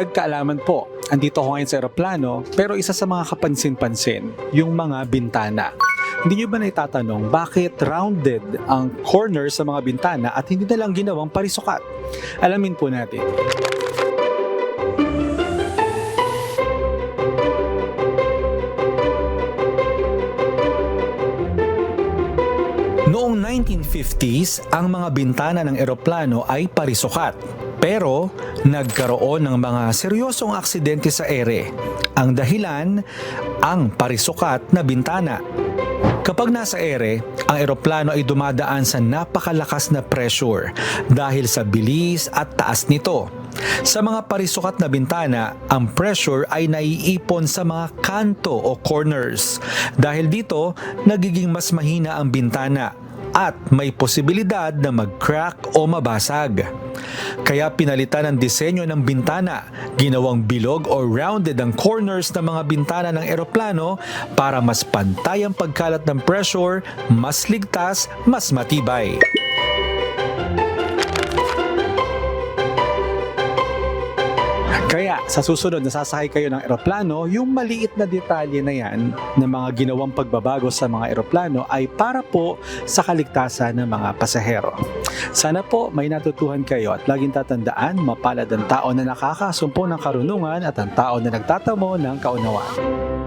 Dagdag kaalaman po, andito ako ngayon sa eroplano pero isa sa mga kapansin-pansin, yung mga bintana. Hindi nyo ba naitatanong bakit rounded ang corner sa mga bintana at hindi na lang ginawang parisukat? Alamin po natin. Noong 1950s, ang mga bintana ng eroplano ay parisukat. Pero nagkaroon ng mga seryosong aksidente sa ere. Ang dahilan, ang parisukat na bintana. Kapag nasa ere, ang eroplano ay dumadaan sa napakalakas na pressure dahil sa bilis at taas nito. Sa mga parisukat na bintana, ang pressure ay naiipon sa mga kanto o corners. Dahil dito, nagiging mas mahina ang bintana at may posibilidad na mag-crack o mabasag. Kaya pinalitan ang disenyo ng bintana, ginawang bilog o rounded ang corners ng mga bintana ng eroplano para mas pantay ang pagkalat ng pressure, mas ligtas, mas matibay. Kaya sa susunod na sasakay kayo ng eroplano, yung maliit na detalye na yan ng mga ginawang pagbabago sa mga eroplano ay para po sa kaligtasan ng mga pasahero. Sana po may natutuhan kayo at laging tatandaan, mapalad ang tao na nakakasumpo ng karunungan at ang tao na nagtatamo ng kaunawaan.